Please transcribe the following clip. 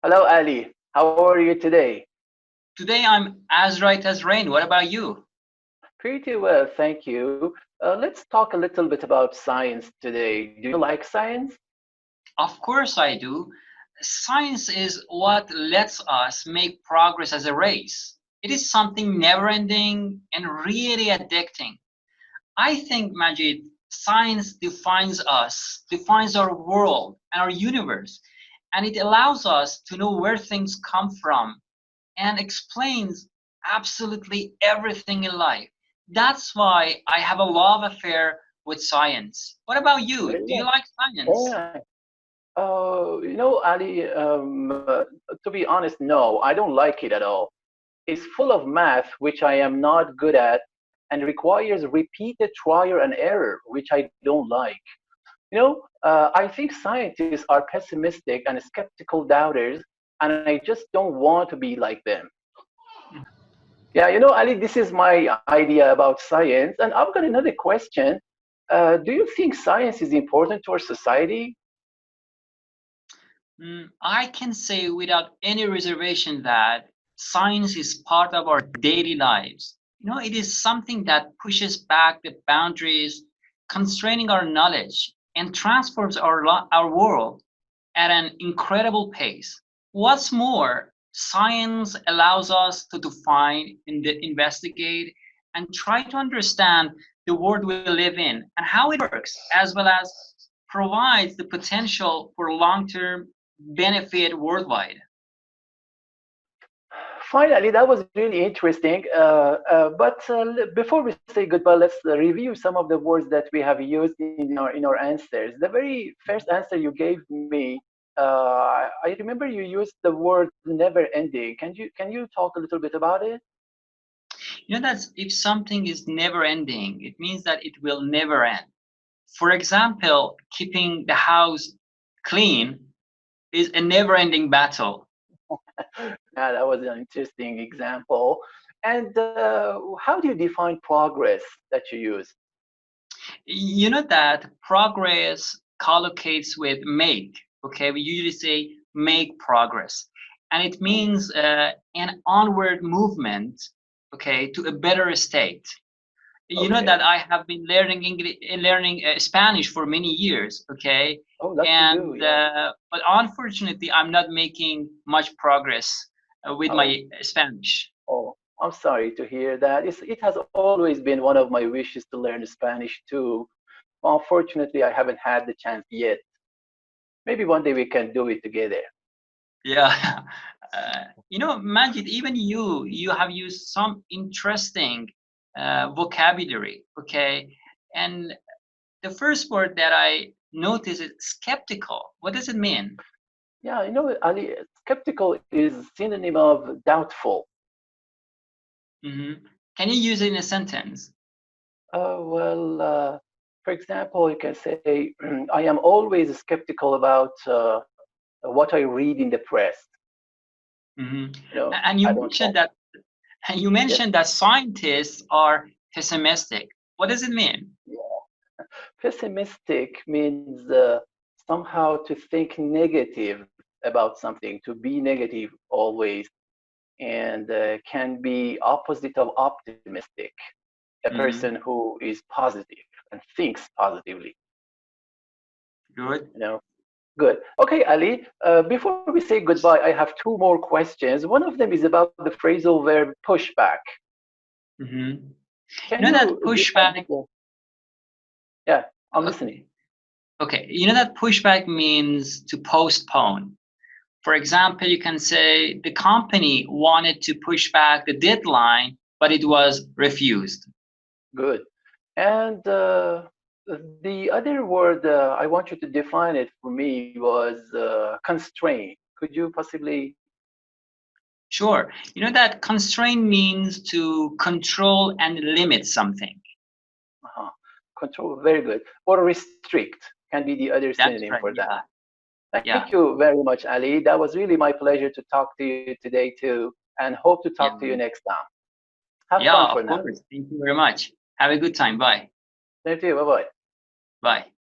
Hello, Ali. How are you today? Today I'm as right as rain. What about you? Pretty well, thank you. Let's talk a little bit about science today. Do you like science? Of course I do. Science is what lets us make progress as a race. It is something never ending and really addicting. I think, Majid, science defines us, defines our world and our universe, and it allows us to know where things come from and explains absolutely everything in life. That's why I have a love affair with science. What about you? Very Do you nice. like Very science? nice. Ali, to be honest, no, I don't like it at all. It's full of math, which I am not good at, and requires repeated trial and error, which I don't like. I think scientists are pessimistic and skeptical doubters, and I just don't want to be like them. Yeah, Ali, this is my idea about science. And I've got another question. Do you think science is important to our society? I can say without any reservation that science is part of our daily lives. It is something that pushes back the boundaries, constraining our knowledge, and transforms our world at an incredible pace. What's more, science allows us to define, investigate, and try to understand the world we live in and how it works, as well as provides the potential for long-term benefit worldwide. Finally, that was really interesting. But before we say goodbye, let's review some of the words that we have used in our answers. The very first answer you gave me, I remember you used the word "never ending." Can you talk a little bit about it? That if something is never ending, it means that it will never end. For example, keeping the house clean is a never ending battle. Yeah, that was an interesting example. And how do you define progress that you use? That progress collocates with make. Okay, we usually say make progress, and it means an onward movement, okay, to a better state. Okay. That I have been learning English, learning Spanish for many years, okay, Oh, lucky you. and Yeah. but unfortunately, I'm not making much progress with Oh, my Spanish. oh, I'm sorry to hear that. It has always been one of my wishes to learn Spanish too. Unfortunately, I haven't had the chance yet. Maybe one day we can do it together. Yeah, Majid, even you have used some interesting vocabulary, okay, and the first word that I notice is skeptical. What does it mean? Yeah, Ali, skeptical is synonym of doubtful. hmm Can you use it in a sentence? Well, for example, you can say, I am always skeptical about what I read in the press. hmm You know, And I you don't mentioned want. that and you Yes. mentioned that scientists are pessimistic. What does it mean? Yeah. Pessimistic means somehow to think negative about something, to be negative always, and can be opposite of optimistic. A person hmm who is positive and thinks positively. Good. You know. Good. Okay, Ali. Before we say goodbye, I have two more questions. One of them is about the phrasal verb pushback. hmm Can That you define? pushback. Yeah, I'm listening. Okay. Okay. That pushback means to postpone. For example, you can say the company wanted to push back the deadline, but it was refused. Good. And the other word I want you to define it for me was constrain. Could you possibly Sure. That constraint means to control and limit something. uh control? Very good. Or restrict can be the other That's synonym right. for that. Yeah. Thank Yeah. you very much, Ali. That was really my pleasure to talk to you today too, and hope to talk to you Yeah. next time. Have fun Yeah, for of now. course. Thank you very much. Have a good time. Bye. Thank you. Bye bye. Bye.